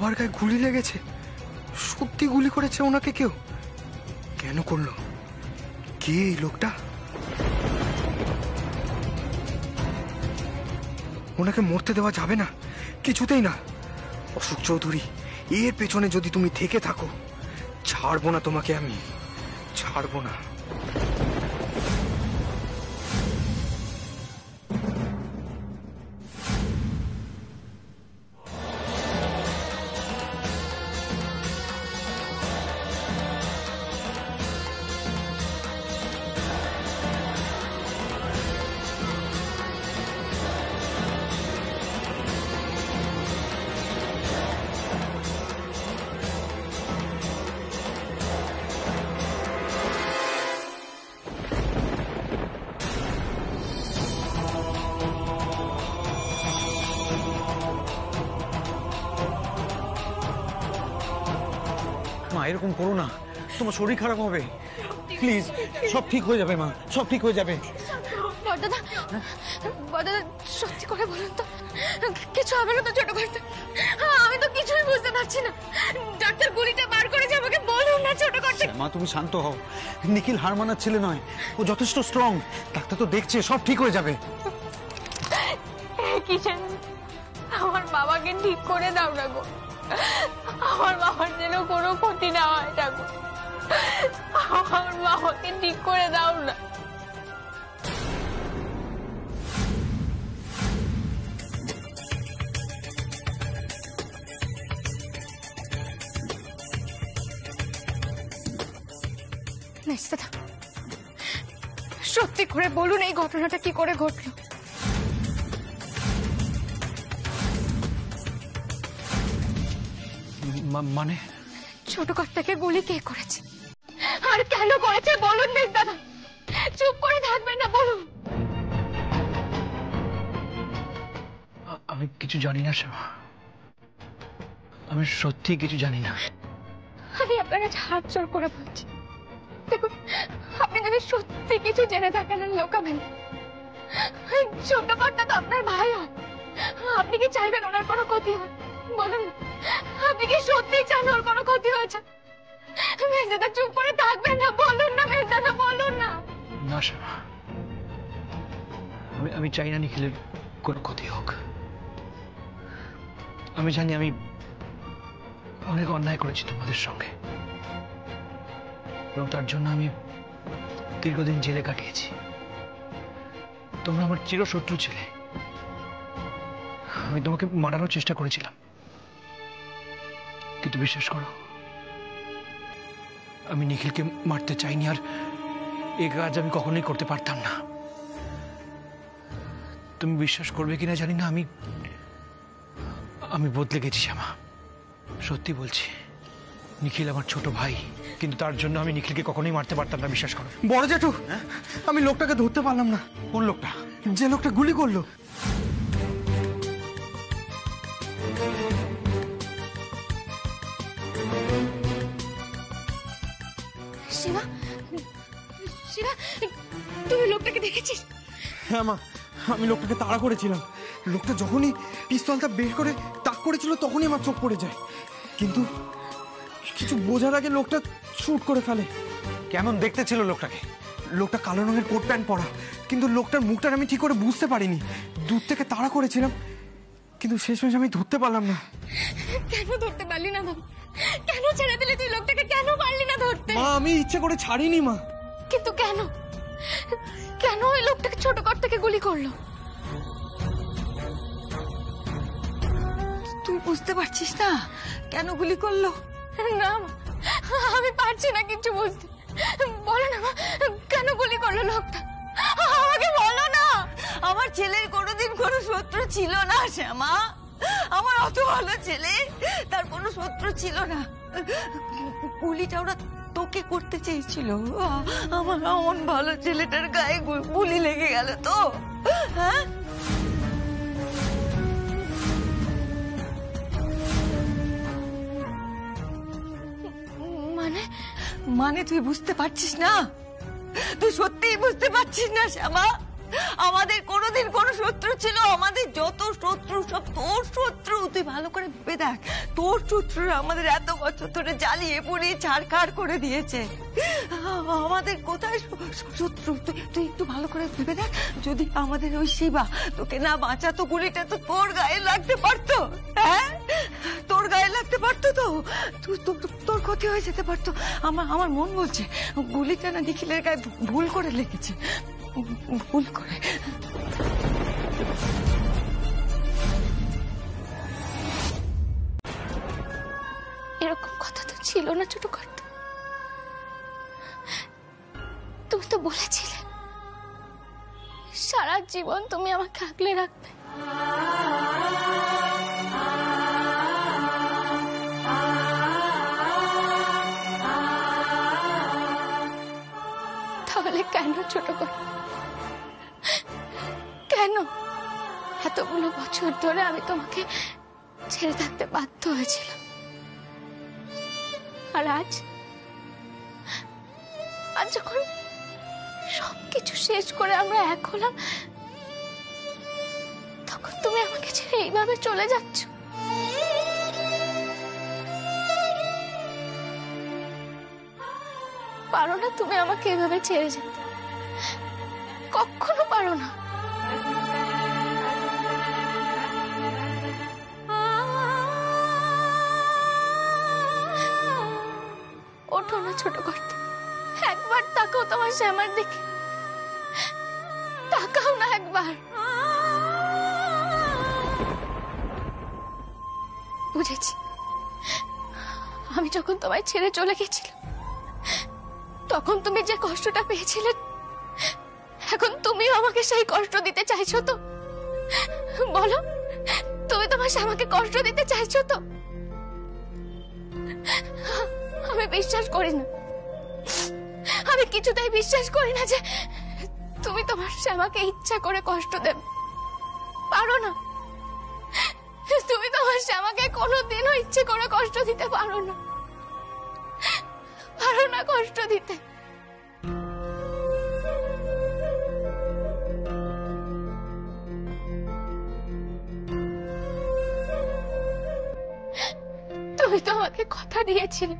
বাবার গায়ে গুলি লেগেছে। সত্যি গুলি করেছে ওনাকে কেউ? কেন করলো? কে এই লোকটা? ওনাকে মরতে দেওয়া যাবে না, কিছুতেই না। অশোক চৌধুরী, এর পেছনে যদি তুমি থেকে থাকো, ছাড়বো না তোমাকে, আমি ছাড়বো না। মা এরকম করো না, তোমার শরীর খারাপ হবে। প্লিজ, সব ঠিক হয়ে যাবে মা, সব ঠিক হয়ে যাবে। বড়দাদা, বড়দাদা সত্যি করে বলুন তো, কিছু হবে না তো ছোট কর্তা? আমি তো কিছুই বুঝতে পারছি না। ডাক্তার গুলিটা বার করেছে, আমাকে বলুন না ছোট কর্তা। মা তুমি শান্ত হও, নিখিল হার মানার ছেলে নয়, ও যথেষ্ট স্ট্রং। ডাক্তার তো দেখছে, সব ঠিক হয়ে যাবে। কিষেন, আমার বাবাকে ঠিক করে দাও না গো। আমার বাবার যেন কোনো ক্ষতি না হয় ঠাকুর। আমার বাবাকে ঠিক করে দাও না। দাদা, সত্যি করে বলুন এই ঘটনাটা কি করে ঘটলো? মানে ছোট কর্তাকে গুলি কে করেছে আর কেন করেছে বলুন দাদা। চুপ করে থাকবেন না, বলুন। আমি কিছু জানি না শ্যামা, আমি সত্যি কিছু জানি না। আমি আপনার কাছে হাত জোর করে বলছি, দেখুন আপনি যদি সত্যি কিছু জেনে থাকেন আর লোকাবেন। ছোট কর্তা তো আপনার ভাই হয়, আপনি কি চাইবেন ওনার কোনো ক্ষতি হয়? বলুন, আপনি কি সত্যি চান ওর কোনো ক্ষতি হয়েছে? মেজদাদা চুপ করে থাকবেন না, বলুন না মেজদাদা, বলুন না। না শ্যামা, আমি চাই না নিখিলের কোনো ক্ষতি হোক। আমি জানি আমি অনেক অন্যায় করেছি তোমাদের সঙ্গে, এবং তার জন্য আমি দীর্ঘদিন জেলে কাটিয়েছি। তোমরা আমার চিরশত্রু ছিলে, আমি তোমাকে মারানোর চেষ্টা করেছিলাম, কিন্তু বিশ্বাস করো আমি নিখিলকে মারতে চাইনি, আর এই কাজ আমি কখনোই করতে পারতাম না। তুমি বিশ্বাস করবে কিনা জানি না, আমি বদলে গেছি শ্যামা, সত্যি বলছি। নিখিল আমার ছোট ভাই, কিন্তু তার জন্য আমি নিখিলকে কখনোই মারতে পারতাম না, বিশ্বাস করো। বড় জেঠু, আমি লোকটাকে ধরতে পারলাম না। কোন লোকটা? যে লোকটা গুলি করলো। শিবা, শিবা, তুই লোকটাকে দেখেছিস? হ্যাঁ মা, আমি লোকটাকে তাড়া করেছিলাম। লোকটা যখনই পিস্তলটা বের করে তাক করেছিল তখনই আমার চোখ পড়ে যায়, কিন্তু কিছু বোঝার আগে লোকটা শুট করে ফেলে। কেমন দেখতে ছিল লোকটাকে? লোকটা কালো রঙের কোট প্যান্ট পরা, কিন্তু লোকটার মুখটা আমি ঠিক করে বুঝতে পারিনি। দূর থেকে তাড়া করেছিলাম, কিন্তু শেষমেশ আমি ধরতে পারলাম না। কেন ধরতে পারলি না বাবা? কেন ছেড়ে দিলি তুই লোকটাকে? কেন পারলি না ধরতে? মা, আমি ইচ্ছে করে ছাড়িনি মা। কিন্তু কেন, কেন ওই লোকটাকে ছোট কর্তাকে গুলি করলো? তুই বুঝতে পারছিস না কেন গুলি করলো? না মা, আমি পারছি না কিছু বুঝতে। বলো না মা, কেন গুলি করলো লোকটা? আমাকে বলো না। আমার ছেলের কোনোদিন কোনো শত্রু ছিল না শ্যামা, আমার অত ভালো ছেলে, তার কোনো শত্রু ছিল না। গুলিটা ওরা তোকে করতে চেয়েছিল। আমার এমন ভালো ছেলেটার গায়ে গুলি লেগে গেল তো। হ্যাঁ, মানে তুই বুঝতে পারছিস না? তুই সত্যিই বুঝতে পারছিস না শ্যামা? আমাদের কোনোদিন কোনো শত্রু ছিল? আমাদের যত শত্রু সব তোর শত্রু। তুই ভালো করে ভেবে দেখ, তোর শত্রুরা আমাদের এত বছর ধরে জ্বালিয়ে পুড়িয়ে ছাড়খাড় করে দিয়েছে। আমাদের কোথায় শত্রু? তুই একটু ভালো করে ভেবে দেখ, যদি আমাদের ওই শিবা তোকে না বাঁচাতো, গুলিটা তো তোর গায়ে লাগতে পারতো। হ্যাঁ, তোর গায়ে লাগতে পারতো তো, তোর ক্ষতি হয়ে যেতে পারতো। আমার মন বলছে গুলিটা না নিখিলের গায়ে ভুল করে লেগেছে, ভুল করে। এরকম কথা তো ছিল না ছোট কর্তা। তুমি তো বলেছিলে সারা জীবন তুমি আমাকে আগলে রাখবে। তাহলে কেন ছোট কর্তা, কেন এতগুলো বছর ধরে আমি তোমাকে ছেড়ে থাকতে বাধ্য হয়েছিলাম? আর আজ যখন সবকিছু শেষ করে আমরা এক হলাম, তখন তুমি আমাকে ছেড়ে এইভাবে চলে যাচ্ছ। পারো না তুমি আমাকে এভাবে ছেড়ে যেতে, কখনো পারো না। ওঠো না ছোট কর্তা, একবার তাকাও তোমার শ্যামার দিকে, তাকাও না একবার। বুঝেছি, আমি যখন তোমায় ছেড়ে চলে গেছিলাম তখন তুমি যে কষ্টটা পেয়েছিলে, এখন তুমিও আমাকে সেই কষ্ট দিতে চাইছো তো? বলো, তুমি তোমার শ্যামাকে কষ্ট দিতে চাইছো তো? আমি বিশ্বাস করি না, আমি কিছুতেই বিশ্বাস করি না যে তুমি তোমার শ্যামাকে ইচ্ছা করে কষ্ট দেবে। পারো না, তুমি তোমার শ্যামাকে কোনোদিনও ইচ্ছে করে কষ্ট দিতে পারো না, পারো না কষ্ট দিতে। তুমি তো আমাকে কথা দিয়েছিলে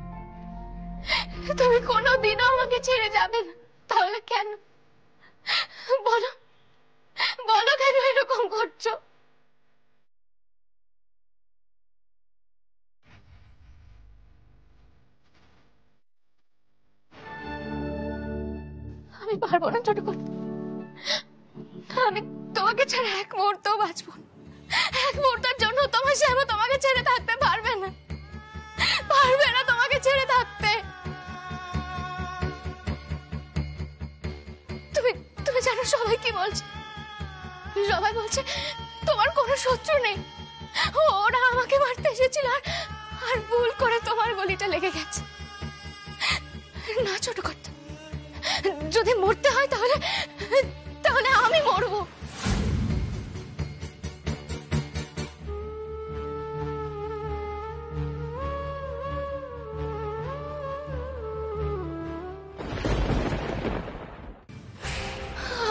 তুমি কোনোদিনও আমাকে ছেড়ে যাবে না, তাহলে কেন? বলো, বলো কেন এরকম করছো? আমি পারবো না ছোট করতে, আমি তোমাকে ছাড়া এক মুহূর্তও বাঁচবো না। এক মুহূর্তের জন্য তোমার শ্যামা তোমাকে ছেড়ে থাকতে পারবে না, পারবে না তোমাকে ছেড়ে থাকতে। তুমি জানো সবাই কি বলছে? সবাই বলছে তোমার কোনো শত্রু নেই, ওরা আমাকে মারতে এসেছিল আর ভুল করে তোমার গলিটা লেগে গেছে। না ছোট কর্তা, যদি মরতে হয় তাহলে তাহলে আমি মরবো।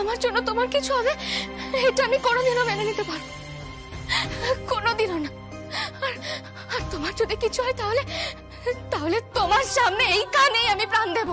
আমার জন্য তোমার কিছু হবে এটা আমি কোনোদিনও মেনে নিতে পারবো, কোনোদিনও না। আর তোমার যদি কিছু হয় তাহলে তাহলে তোমার সামনে এই কানেই আমি প্রাণ দেব।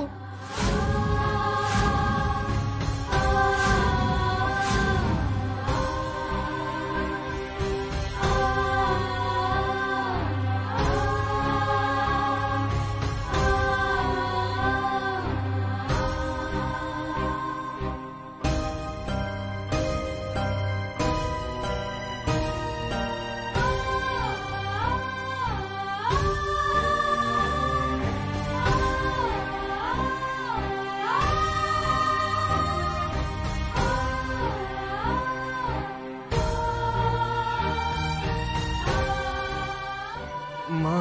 মা,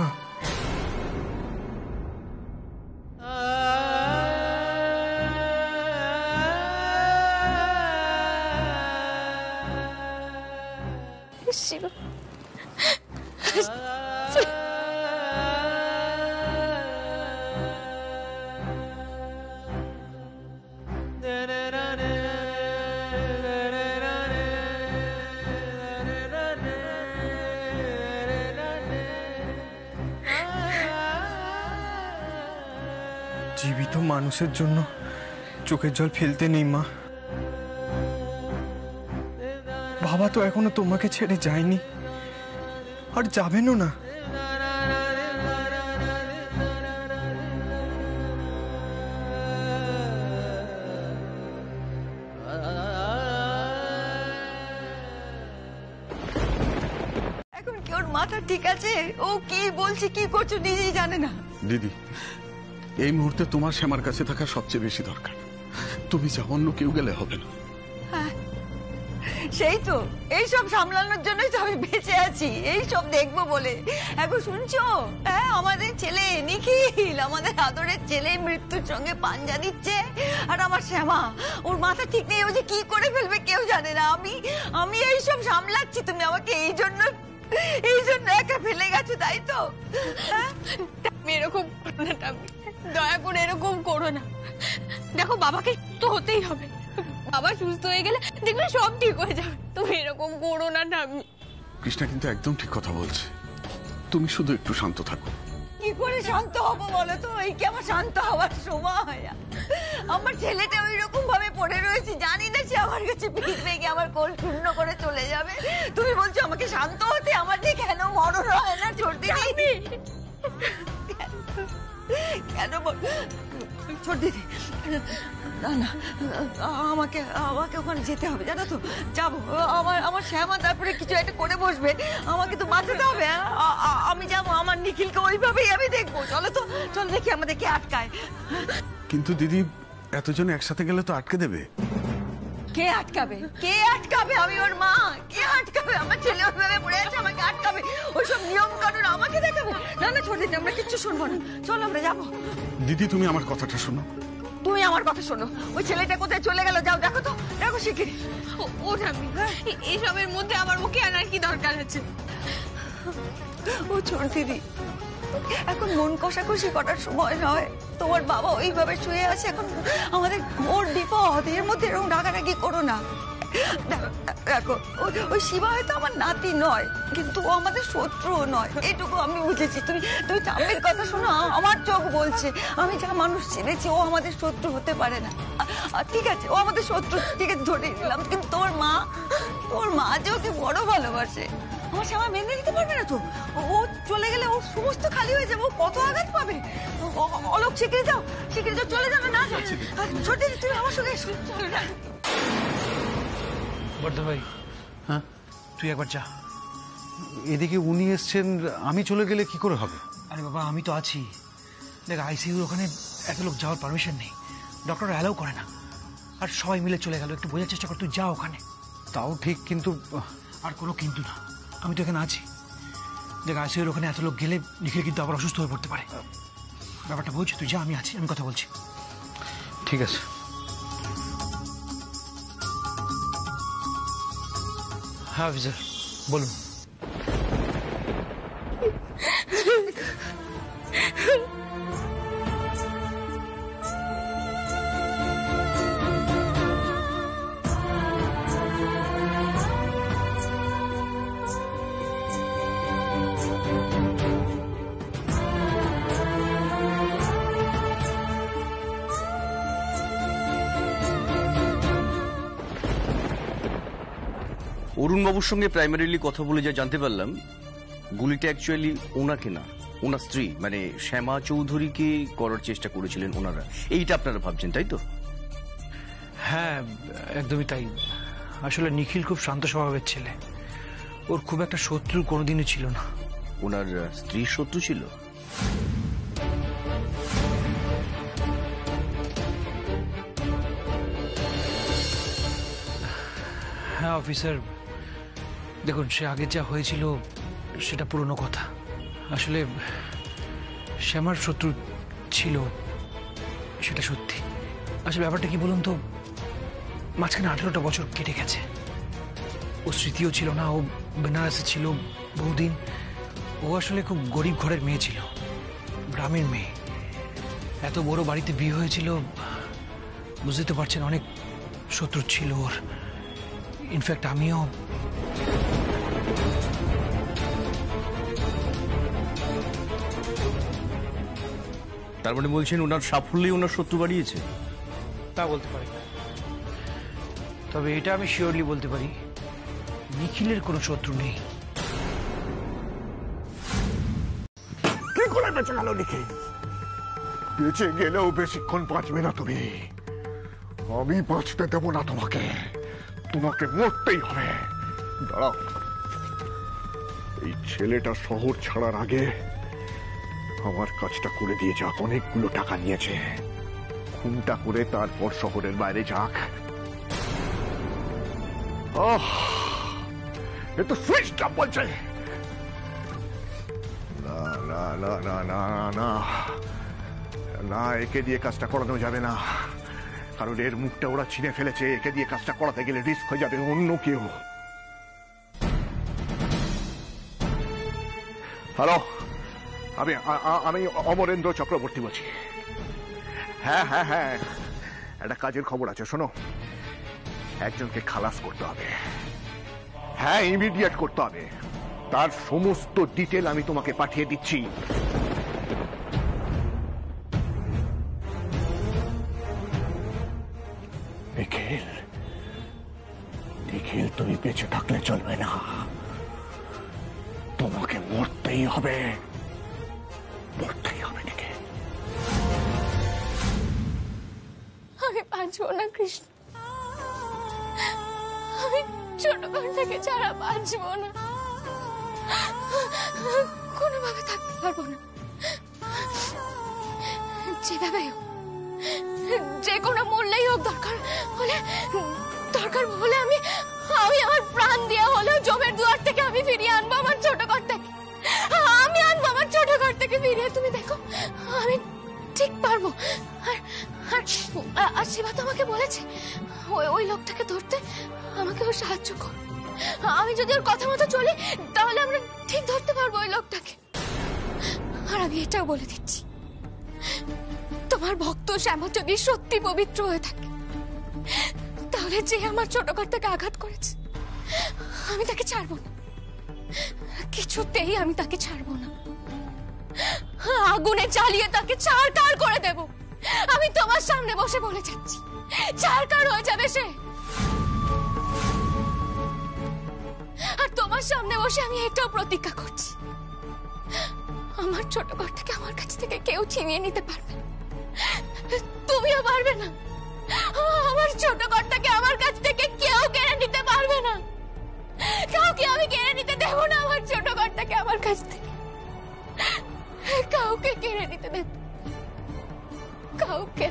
শিবা, জীবিত মানুষের জন্য চোখের জল ফেলতে নেই মা। বাবা তো এখনো তোমাকে ছেড়ে যায়নি, আর যাবেনও না। এখন কি ওর মাথা ঠিক আছে? ও কি বলছে কি করছো নিজেই জানে না। দিদি, এই মুহূর্তে তোমার শ্যামার কাছে থাকা সবচেয়ে বেশি দরকার। তুমি যা, অন্য কেউ গেলে হবে না। সেই তো এইসব সামলানোর জন্যই তো আমি বেঁচে আছি, এইসব দেখবো বলে। এখন শুনছো, হ্যাঁ, আমাদের ছেলে নিখিল, আমাদের আদরের ছেলে মৃত্যুর সঙ্গে পাঞ্জা দিচ্ছে, আর আমার শ্যামা, ওর মাথা ঠিক নেই, ও যে কি করে ফেলবে কেউ জানে না। আমি এইসব সামলাচ্ছি, তুমি আমাকে এই জন্য একা ফেলে গেছো, তাই তো? এরকম করো না টামি, দয়া করে এরকম করো না। দেখো, বাবাকে তো হতেই হবে, বাবা সুস্থ হয়ে গেলে দেখবে সব ঠিক হয়ে যাবে। তুমি এরকম করো না টামি। কৃষ্ণা কিন্তু একদম ঠিক কথা বলছে, তুমি শুধু একটু শান্ত থাকো। কি করে শান্ত হবো বলো তো? এই কি আমার শান্ত হওয়ার সময়? আমার ছেলেটা ওই রকম ভাবে পড়ে রয়েছে, জানি না সে আমার কাছে ফিরবে কি আমার কোল শূন্য করে চলে যাবে। তুমি বলছো আমাকে শান্ত হতে? আমার যে কেন মরণ হয় না ছোটদি? কেন ছোটদি? না না, আমাকে ওখানে যেতে হবে, জানো তো। যাবো, আমার শ্যামা তারপরে কিছু একটা করে বসবে, আমাকে তো বাঁচাতে হবে। আমি যাবো, আমার নিখিলকে ওইভাবেই আমি দেখবো। চলো তো, চলো দেখি আমাদের কে আটকায়। কিন্তু দিদি, এতজন একসাথে গেলে তো আটকে দেবে। কে আটকাবে? কে আটকাবে? আমি ওর মা, কে আটকাবে? আমার ছেলে ওইভাবে পড়ে আছে, আমাকে আটকাবে? ওইসব নিয়ম কানুন আমাকে দেখাবে? না না ছোট, আমরা কিচ্ছু শুনবো না, চলো আমরা যাবো। দিদি, তুমি আমার কথাটা শোনো। তুমি আমার কথা শোনো। ওই ছেলেটা কোথায় চলে গেল? যাও দেখো তো, দেখো শিগগিরি। ও টামি, এইসবের মধ্যে আমার মুখে আনার কি দরকার আছে? ও ছোট দিদি, এখন মন কষাকষি করার সময় নয়। তোমার বাবা ওইভাবে শুয়ে আছে, এখন আমাদের ঘোর বিপদ, এর মধ্যে এরকম রাগারাগি করো না। দেখো, ওই শিবা হয়তো আমার নাতি নয়, কিন্তু ও আমাদের শত্রুও নয়, এটুকু আমি বুঝেছি। তুমি ঠাম্মির কথা শোনো, আমার চোখ বলছে, আমি যা মানুষ চিনেছি, ও আমাদের শত্রু হতে পারে না। ঠিক আছে, ও আমাদের শত্রু, ঠিক আছে, ধরে নিলাম, কিন্তু তোর মা যে ওকে বড় ভালোবাসে, আমার শ্যামা মেনে নিতে পারবে না তো? ও চলে গেলে ওর সমস্ত খালি হয়ে যাবে, ও কত আঘাত পাবে। অলোক, শিখিয়ে যাও, চলে যাবে না। ছোট দিদি, তুমি আমার সঙ্গে এসো। বর্ধা ভাই, হ্যাঁ, তুই একবার যা। এদিকে উনি এসছেন, আমি চলে গেলে কি করে হবে? আরে বাবা, আমি তো আছি। দেখ, আইসিইউর ওখানে এত লোক যাওয়ার পারমিশন নেই, ডক্টর অ্যালাউ করে না। আর সবাই মিলে চলে গেল, একটু বোঝার চেষ্টা কর, তুই যা ওখানে। তাও ঠিক, কিন্তু আর কোনো কিন্তু না, আমি তো এখানে আছি। দেখ, আইসিইউর ওখানে এত লোক গেলে নিখিল কিন্তু আবার অসুস্থ হয়ে পড়তে পারে। ব্যাপারটা বলছি, তুই যা, আমি আছি, আমি কথা বলছি। ঠিক আছে। হ্যাঁ অফিসার, বলুন। অরুণবাবুর সঙ্গে প্রাইমারিলি কথা বলে যা জানতে পারলাম, গুলিটা অ্যাকচুয়ালি ওনাকে না, ওনার স্ত্রী মানে শ্যামা চৌধুরীকে করার চেষ্টা করেছিলেন ওনারা, এইটা আপনারা ভাবছেন, তাই তো? হ্যাঁ, একদমই তাই। আসলে নিখিল খুব শান্ত স্বভাবের ছেলে, ওর খুব একটা শত্রু কোনোদিনই ছিল না। ওনার স্ত্রীর শত্রু ছিল? হ্যাঁ অফিসার, দেখুন, সে আগে যা হয়েছিল সেটা পুরনো কথা। আসলে শ্যামার শত্রু ছিল, সেটা সত্যি। আসলে ব্যাপারটা কি বলুন তো, মাঝখানে 18টা বছর কেটে গেছে, ও স্মৃতিও ছিল না, ও বেনারসে ছিল বহুদিন। ও আসলে খুব গরিব ঘরের মেয়ে ছিল, গ্রামের মেয়ে। এত বড় বাড়িতে বিয়ে হয়েছিল, বুঝতে তো পারছেন, অনেক শত্রু ছিল ওর। ইনফ্যাক্ট আমিও। তার মানে বলছেন ওনার সাফল্যই ওনার শত্রু বাড়িয়েছে? তা বলতে পারি না, তবে এটা আমি শিওরলি বলতে পারি, নিখিলের কোনো শত্রু নেই। কি করে বেঁচে গেল নিখিল? বেঁচে গেলেও বেশিক্ষণ বাঁচবে না তুমি। আমি বাঁচতে দেবো না তোমাকে, তোমাকে মরতেই হবে। দাঁড়াও, এই ছেলেটা শহর ছাড়ার আগে আমার কাজটা করে দিয়ে যাক। অনেকগুলো টাকা নিয়েছে, খুনটা করে তারপর শহরের বাইরে যাক। এ তো সুইচ আপ বলছে। না না না না না না না, একে দিয়ে কাজটা করানো যাবে না, কারণ এর মুখটা ওরা চিনে ফেলেছে। একে দিয়ে কাজটা করাতে গেলে রিস্ক হয়ে যাবে অন্য কেউ। হ্যালো, আমি অমরেন্দ্র চক্রবর্তী বলছি। হ্যাঁ হ্যাঁ হ্যাঁ, একটা কাজের খবর আছে, শোনো। একজনকে খালাস করতে হবে, হ্যাঁ ইমিডিয়েট করতে হবে। তার সমস্ত ডিটেল আমি তোমাকে পাঠিয়ে দিচ্ছি। নিখিল, নিখিল, তুমি বেঁচে থাকলে চলবে না, তোমাকে মরতেই হবে, মরতেই হবে নিখিল। আমি বাঁচবো না কৃষ্ণ, আমি ছোট থেকে ছাড়া বাঁচবো না, কোনোভাবে থাকতে পারবো না। যেভাবে হোক, যে কোনো মূল্যেই হোক, দরকার হলে আমি আমার প্রাণ দিয়ে হলেও জমের দুয়ার থেকে আমি ফিরিয়ে আনবো আমার ছোট ঘরটাকে। আমি আনবো আমার ছোট ঘরটাকে ফিরিয়ে। তুমি দেখো, আমি ঠিক পারবো। আর শিবা তো আমাকে বলেছে ওই লোকটাকে ধরতে আমাকে ওর সাহায্য কর। আমি যদি ওর কথা মতো চলি তাহলে আমরা ঠিক ধরতে পারবো ওই লোকটাকে। আর আমি এটাও বলে দিচ্ছি, তোমার ভক্ত শ্যামা যদি সত্যি পবিত্র হয়ে থাকে, তাহলে যে আমার ছোট ঘরটাকে আঘাত করেছে আমি তাকে ছাড়বো না, কিছুতেই আমি তাকে ছাড়বো না। আগুনে জ্বালিয়ে তাকে ছারকার করে দেব। আমি তোমার সামনে বসে বলে যাচ্ছি, ছারকার হয়ে যাবে সে। আর তোমার সামনে বসে আমি এটাও প্রতিজ্ঞা করছি, আমার ছোট ঘরটাকে আমার কাছ থেকে কেউ ছিনিয়ে নিতে পারবে না, তুমিও পারবে না। আমার ছোট ঘরটাকে আমার কাছ থেকে কেউ কেড়ে নিতে পারবে না, কাউকে আমি কেড়ে নিতে দেব না। আমার ছোট ঘরটাকে আমার কাছ থেকে কাউকে কেড়ে নিতে দেব, কাউকে।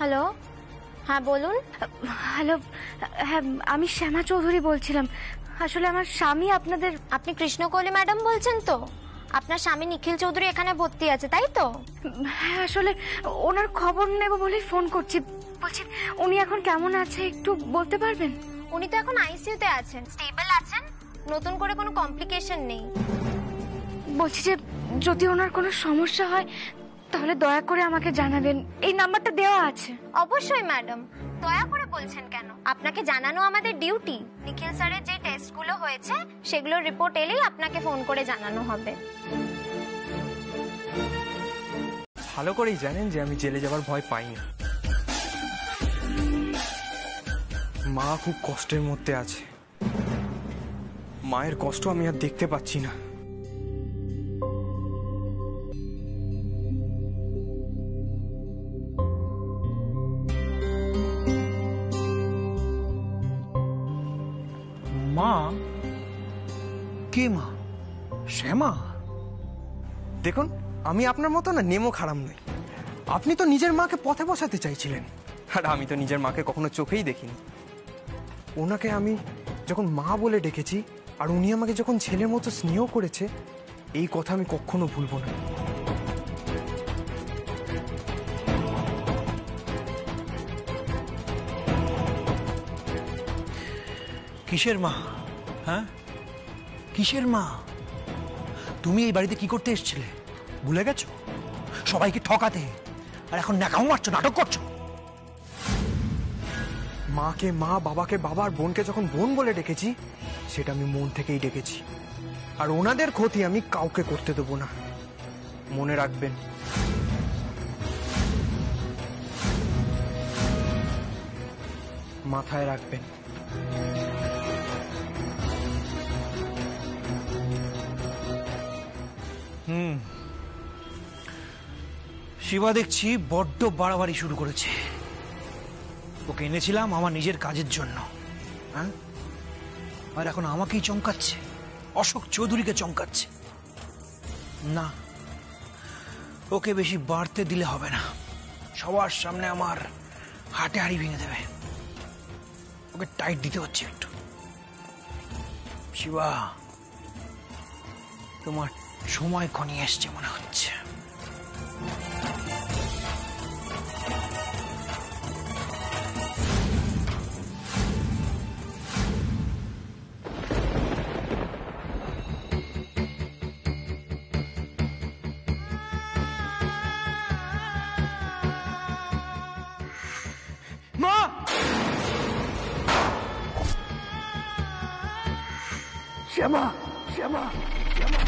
হ্যালো, হ্যাঁ বলুন। হ্যালো, হ্যাঁ আমি শ্যামা চৌধুরী বলছিলাম। আসলে আমার স্বামী আপনাদের... আপনি কৃষ্ণ কোহলি ম্যাডাম বলছেন তো? আপনার স্বামী নিখিল চৌধুরী এখানে ভর্তি আছে, তাই তো? হ্যাঁ, আসলে ওনার খবর নেব বলেই ফোন করছি। বলছি উনি এখন কেমন আছে একটু বলতে পারবেন? উনি তো এখন আইসিইউতে আছেন, স্টেবল আছেন, নতুন করে কোনো কমপ্লিকেশন নেই। বলছি যে যদি ওনার কোনো সমস্যা হয় তাহলে দয়া করে আমাকে জানাবেন, এই নাম্বারটা দেওয়া আছে। অবশ্যই ম্যাডাম, দয়া করে বলছেন কেন? আপনাকে জানানো আমাদের ডিউটি। নিখিল স্যারের যে টেস্টগুলো হয়েছে সেগুলোর রিপোর্ট এলেই আপনাকে ফোন করে জানানো হবে। ভালো করেই জানেন যে আমি জেলে যাবার ভয় পাই না। মা খুব কষ্টের মধ্যে আছে, মায়ের কষ্ট আমি আর দেখতে পাচ্ছি না। মা? কে মা? শ্যামা? দেখুন, আমি আপনার মতো না নেমো খারাপ নই। আপনি তো নিজের মাকে পথে বসাতে চাইছিলেন, আর আমি তো নিজের মাকে কখনো চোখেই দেখিনি। ওনাকে আমি যখন মা বলে ডেকেছি আর উনি আমাকে যখন ছেলের মতো স্নেহ করেছে, এই কথা আমি কখনো ভুলবো না। কিসের মা? হ্যাঁ, কিসের মা? তুমি এই বাড়িতে কি করতে এসেছিলে ভুলে গেছো? সবাইকে ঠকাতে, আর এখন ন্যাকামো মারছো, নাটক করছো। মাকে মা, বাবাকে বাবা, আর বোনকে যখন বোন বলে ডেকেছি সেটা আমি মন থেকেই ডেকেছি। আর ওনাদের ক্ষতি আমি কাউকে করতে দেবো না, মনে রাখবেন। মাথায় রাখবেন। শিবা দেখছি বড্ড বাড়াবাড়ি শুরু করেছে। ওকে এনেছিলাম আমার নিজের কাজের জন্য, হ্যাঁ, আর এখন আমাকেই চমকাচ্ছে, অশোক চৌধুরীকে চমকাচ্ছে। না, ওকে বেশি বাড়তে দিলে হবে না, সবার সামনে আমার হাটে হাড়ি ভেঙে দেবে। ওকে টাইট দিতে হচ্ছে একটু। শিবা, তোমার সময় ঘনিয়ে এসছে মনে হচ্ছে। মা! শ্যামা, শ্যামা, শ্যামা।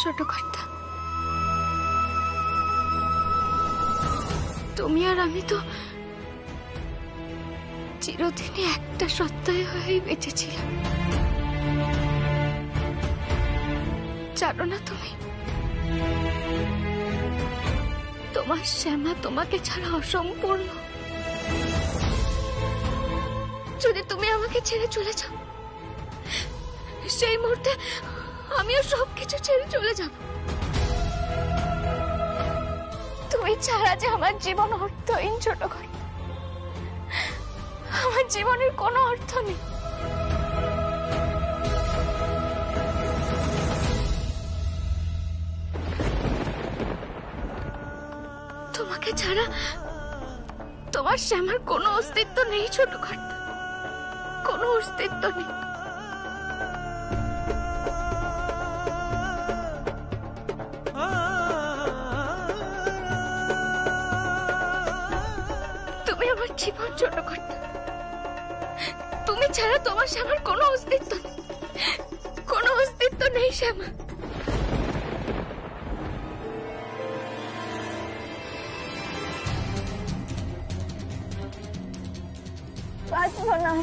ছোট কর্তা, তুমি আর আমি তো চিরদিনই একটা সত্তায় হয়েই বেঁচেছিলাম, জানো না তুমি? তোমার শ্যামা তোমাকে ছাড়া অসম্পূর্ণ। যদি তুমি আমাকে ছেড়ে চলে যাও, সেই মুহূর্তে আমিও সবকিছু ছেড়ে চলে যাব। তুমি ছাড়া যে আমার জীবন অর্থহীন ছোট ঘর, আমার জীবনের কোনো অর্থ নেই। তোমাকে ছাড়া তোমার শ্যামার কোনো অস্তিত্ব নেই ছোট ঘর, কোনো অস্তিত্ব নেই। তুমি আমার জীবন ছোট ঘর, তুমি ছাড়া তোমার শ্যামার কোনো অস্তিত্ব নেই, কোনো অস্তিত্ব নেই শ্যামা। বাঁচবো না।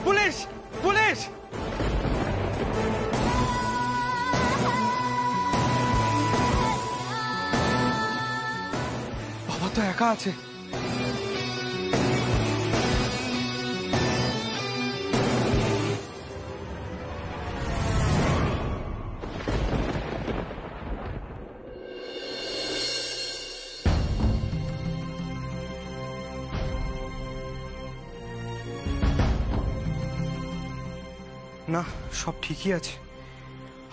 Police, police! বাবা তো একা আছে। না, সব ঠিকই আছে।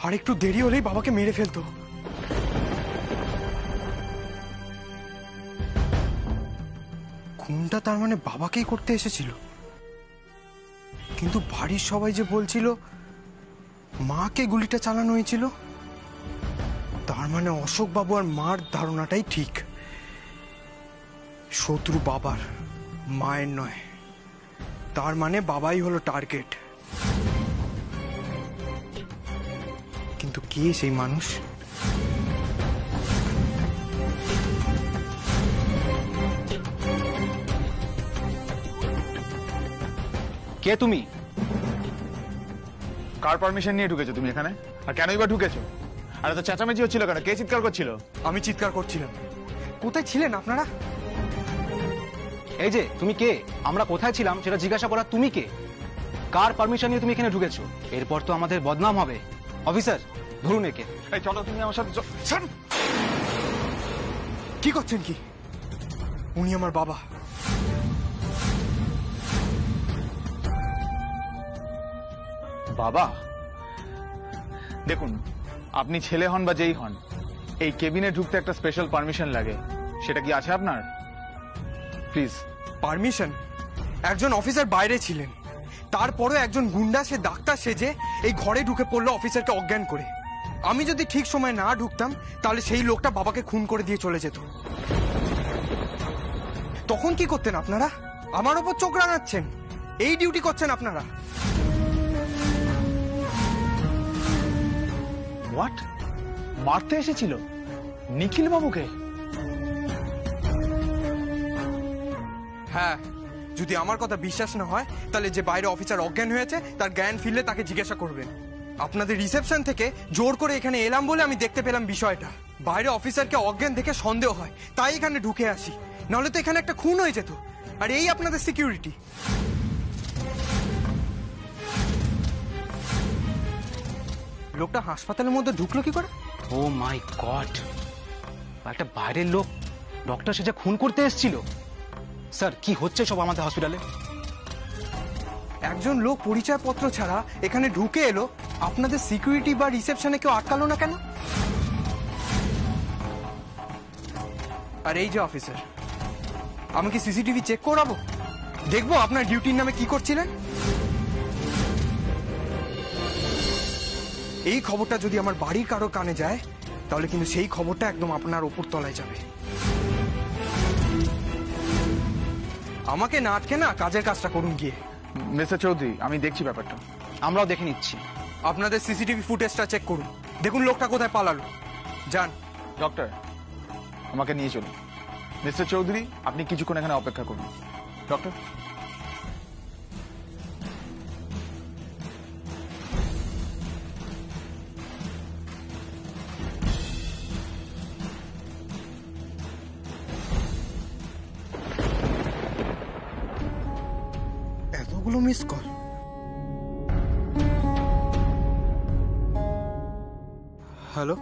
আর একটু দেরি হলেই বাবাকে মেরে ফেলতো। খুনটা তার মানে বাবাকেই করতে এসেছিল, কিন্তু বাড়ির সবাই যে বলছিল মাকে গুলিটা চালানো হয়েছিল, তার মানে অশোক বাবু আর মার ধারণাটাই ঠিক। শত্রু বাবার, মায়ের নয়। তার মানে বাবাই হলো টার্গেট। কিন্তু কে সেই মানুষ? কে তুমি? কার পারমিশন নিয়ে ঢুকেছো তুমি এখানে? আর কেনই বা ঢুকেছো? আর এত চেঁচামেচি হচ্ছিল কেন? কে চিৎকার করছিল? আমি চিৎকার করছিলাম। কোথায় ছিলেন আপনারা? এই যে তুমি কে, আমরা কোথায় ছিলাম সেটা জিজ্ঞাসা করা তুমি কে? কার পারমিশন নিয়ে তুমি এখানে ঢুকেছো? এরপর তো আমাদের বদনাম হবে। অফিসার, ধরুন একে। এই চলো তুমি আমার সাথে ছাড়! কি করছেন কি? উনি আমার বাবা। বাবা? দেখুন, আপনি ছেলে হন বা যেই হন, এই কেবিনে ঢুকতে একটা স্পেশাল পারমিশন লাগে। সেটা কি আছে আপনার? প্লিজ। পারমিশন? একজন অফিসার বাইরে ছিলেন, তারপরে একজন গুন্ডা সে ডাক্তার সেজে এই ঘরে ঢুকে পড়লো অফিসারকে অজ্ঞান করে। আমি যদি ঠিক সময় না ঢুকতাম তাহলে সেই লোকটা বাবাকে খুন করে দিয়ে চলে যেত। তখন কি করতেন আপনারা? আমার ওপর চোখ রাঙাচ্ছেন। এই ডিউটি করছেন আপনারা। হোয়াট? মারতে এসেছিল নিখিল বাবুকে? হ্যাঁ, যদি আমার কথা বিশ্বাস না হয় তাহলে যে বাইরে অফিসার অজ্ঞান হয়েছে তার জ্ঞান ফিরলে তাকে জিজ্ঞাসা করবেন। আপনাদের রিসেপশন থেকে জোর করে এখানে এলাম বলে আমি দেখতে পেলাম বিষয়টা। বাইরে অফিসারকে অজ্ঞান দেখে সন্দেহ হয়, তাই এখানে ঢুকে আসি। নাহলে তো এখানে একটা খুন হয়ে যেত। আর এই আপনাদের সিকিউরিটি। লোকটা হাসপাতালের মধ্যে ঢুকলো কি করে? ও মাই গড, একটা বাইরের লোক ডক্টর সেটা খুন করতে এসেছিল। স্যার কি হচ্ছে সব আমাদের হসপিটালে? একজন লোক পরিচয়পত্র ছাড়া এখানে ঢুকে এলো, আপনাদের সিকিউরিটি বা রিসেপশনে কেউ আটকালো না কেন? আর এই যে অফিসার, আমি কি সিসিটিভি চেক করাবো? দেখবো আপনার ডিউটির নামে কি করছিলেন? এই খবরটা যদি আমার বাড়ির কারো কানে যায় তাহলে কিন্তু সেই খবরটা একদম আপনার ওপর তলায় যাবে। আমাকে না আটকে না, কাজের কাজটা করুন গিয়ে। মিস্টার চৌধুরী, আমি দেখছি ব্যাপারটা। আমরাও দেখে নিচ্ছি। আপনাদের সিসিটিভি ফুটেজটা চেক করুন, দেখুন লোকটা কোথায় পালালো। যান। ডক্টর, আমাকে নিয়ে চলুন। মিস্টার চৌধুরী, আপনি কিছুক্ষণ এখানে অপেক্ষা করুন। ডক্টর, এতগুলো মিস কল। হ্যালো,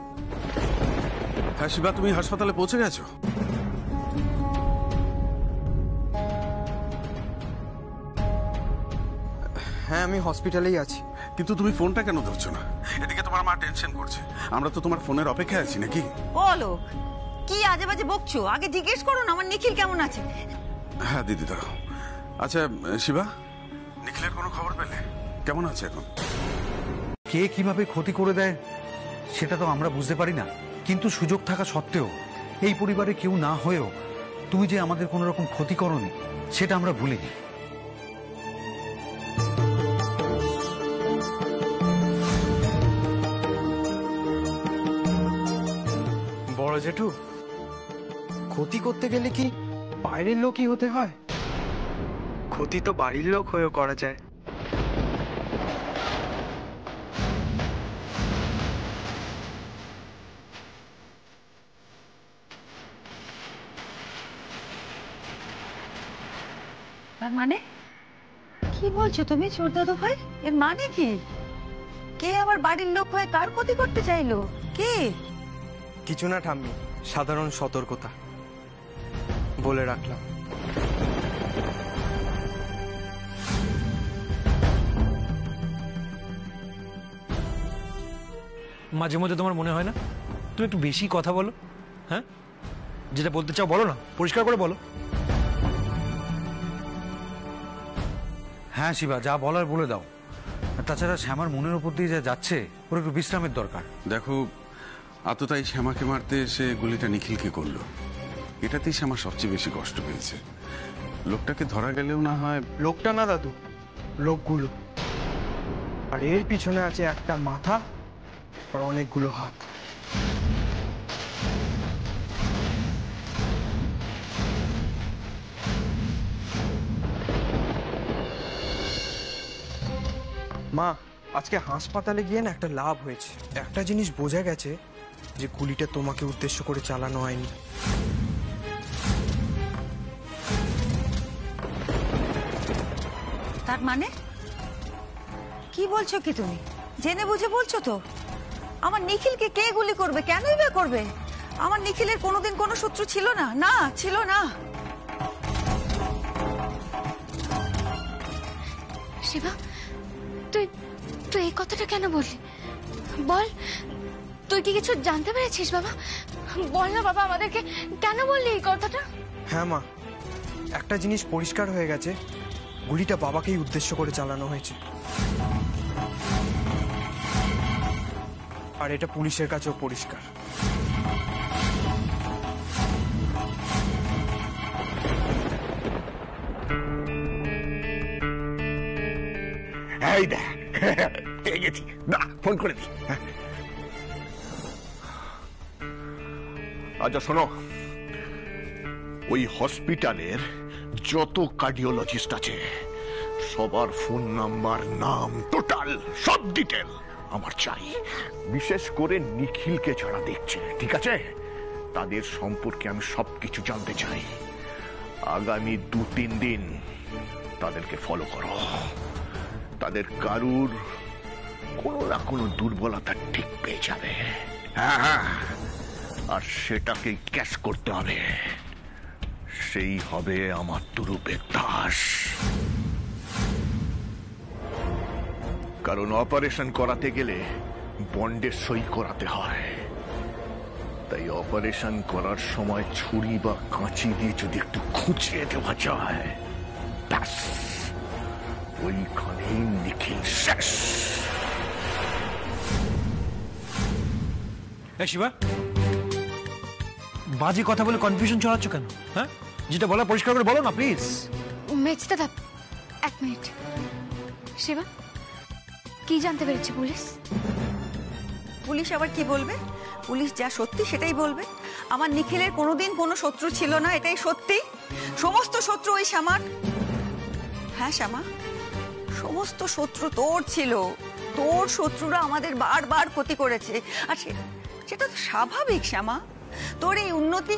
হ্যাঁ শিবা, তুমি হাসপাতালে পৌঁছে গেছো? হ্যাঁ আমি হসপিটালেই আছি। কিন্তু তুমি ফোনটা কেন ধরছো না? এদিকে তোমার মা টেনশন করছে, আমরা তো তোমার ফোনের অপেক্ষায় আছি নাকি? ও লোক, কি আজে বাজে বকছো? আগে জিজ্ঞেস করুন আমার নিখিল কেমন আছে। হ্যাঁ দিদি, দাঁড়াও। আচ্ছা শিবা, নিখিলের কোনো খবর পেলে? কেমন আছে এখন? কে কিভাবে ক্ষতি করে দেয় সেটা তো আমরা বুঝতে পারি না, কিন্তু সুযোগ থাকা সত্ত্বেও এই পরিবারে কেউ না হয়েও তুমি যে আমাদের কোনো রকম ক্ষতি করোনি সেটা আমরা ভুলিনি। বড় জেঠু, ক্ষতি করতে গেলে কি বাইরের লোকই হতে হয়? ক্ষতি তো বাড়ির লোক হয়েও করা যায়। তার মানে কি বলছো তুমি ছোটদাদু ভাই? এর মানে কি? কে আবার বাড়ির লোক হয়ে কার ক্ষতি করতে চাইলো? কে? কিছু না ঠাম্মি, সাধারণ সতর্কতা বলে রাখলাম। মাঝে মধ্যে তোমার মনে হয় না তুমি একটু বেশি কথা বলো? হ্যাঁ, যেটা বলতে চাও বলো না, পরিষ্কার করে বলো। হ্যাঁ শিবা, যা বলার বলে দাও। আর তাছাড়া শ্যামার মনের উপর দিয়ে যা যাচ্ছে, ওর একটু বিশ্রামের দরকার। দেখো, আততাই শ্যামাকে মারতে এসে গুলিটা নিখিলকে করলো, এটাতেই শ্যামা সবচেয়ে বেশি কষ্ট পেয়েছে। লোকটাকে ধরা গেলেও না হয়। লোকটা না দাদু, লোকগুলো। আর এর পিছনে আছে একটা মাথা আর অনেকগুলো হাত। মা, আজকে হাসপাতালে গিয়ে না একটা লাভ হয়েছে। একটা জিনিস বোঝা গেছে যে গুলিটা তোমাকে উদ্দেশ্য করে চালানো হয়নি। তার মানে কি বলছো কি তুমি? জেনে বুঝে বলছো তো? আমার নিখিলকে কে গুলি করবে? কেনই বা করবে? আমার নিখিলের কোনোদিন কোনো শত্রু ছিল না, না ছিল না। শিবা, তুই তুই এই কথাটা কেন বললি? বল, তুই কি কিছু জানতে পেরেছিস বাবা? বল না বাবা, আমাদেরকে কেন বললি এই কথাটা? হ্যাঁ মা, একটা জিনিস পরিষ্কার হয়ে গেছে, গুলিটা বাবাকেই উদ্দেশ্য করে চালানো হয়েছে। আর এটা পুলিশের কাছেও পরিষ্কার। এই দেখ, পেয়ে গেছি, না ফোন করে দি। আচ্ছা শোনো, ওই হসপিটালের যত কার্ডিওলজিস্ট আছে সবার ফোন নাম্বার, নাম, টোটাল সব ডিটেল আমার চাই। বিশেষ করে নিখিলকে যারা দেখছে, ঠিক আছে, তাদের সম্পর্কে আমি সবকিছু জানতে চাই। আগামী 2-3 দিন তাদেরকে ফলো করো। তাদের কারুর কোনো না কোনো দুর্বলতা ঠিক পেয়ে যাবে, হ্যাঁ, আর সেটাকে ক্যাশ করতে হবে। সেই হবে আমার তুরুপের দাস। কারণ অপারেশন করাতে গেলে বন্ডের সই করাতে হয়। তাই অপারেশন করার সময় ছুরি বা কাঁচি দিয়ে যদি একটু খুঁচিয়ে দেওয়া যায়, ব্যাস ওইখানেই নিখিল শেষ। শিবা, বাজে কথা বলে কনফিউশন ছড়াচ্ছ কেন? হ্যাঁ, যেটা বলা পরিষ্কার করে বলো না প্লিজ। মেজ দাদা, এক মিনিট। শিবা, কি জানতে পেরেছে পুলিশ? পুলিশ আবার কি বলবে? পুলিশ যা সত্যি সেটাই বলবে। আমার নিখিলের কোনোদিন কোনো শত্রু ছিল না, এটাই সত্যি। সমস্ত শত্রু ওই শ্যামার। হ্যাঁ শ্যামা, সমস্ত শত্রু তোর ছিল। তোর শত্রুরা আমাদের বারবার ক্ষতি করেছে, আর সেটা তো স্বাভাবিক শ্যামা। তোর এই উন্নতি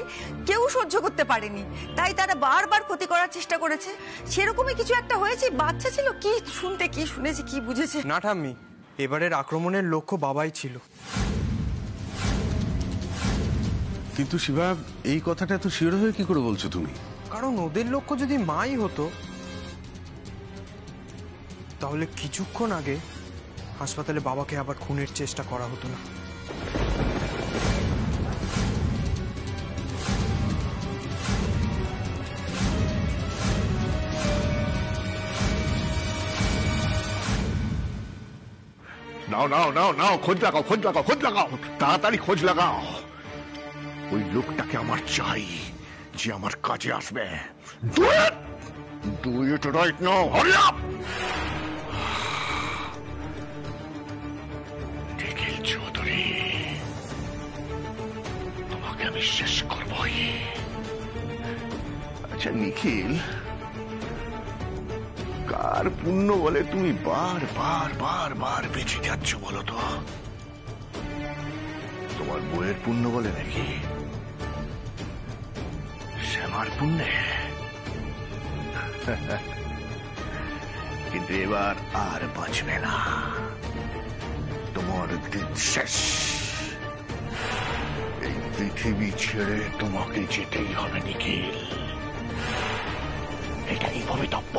কেউ সহ্য করতে পারেনি, তাই তারা বারবার ক্ষতি করার চেষ্টা করেছে। সেরকমই কিছু একটা হয়েছে। বাচ্চা ছিল, কি শুনতে, কি শুনেছে, কি বুঝেছে? না ঠাম্মি, এবারের আক্রমণের লক্ষ্য বাবাই ছিল। কিন্তু শিবা, এই কথাটা এত শিওর হয়ে কি করে বলছো তুমি? কারণ ওদের লক্ষ্য যদি মাই হতো, তাহলে কিছুক্ষণ আগে হাসপাতালে বাবাকে আবার খুনের চেষ্টা করা হতো না। নাও নাও নাও নাও, খোঁজ লাগাও, খোঁজ লাগাও, খোঁজ লাগাও, তাড়াতাড়ি খোঁজ লাগাও। ওই লোকটাকে আমার চাই, যে আমার কাজে আসবে। Do it right now, hurry up! নিখিল চৌধুরী, তোমাকে আমি শেষ করবই। আচ্ছা নিখিল, কার পুণ্য বলে তুমি বার বেঁচে যাচ্ছ বলো তো? তোমার বইয়ের পুণ্য বলে নাকি শ্যামার পুণ্যে? কিন্তু এবার আর বাঁচবে না, তোমার দিন শেষ। এই পৃথিবী ছেড়ে তোমাকে যেতেই হবে নিখিল, এটাই ভবিতব্য।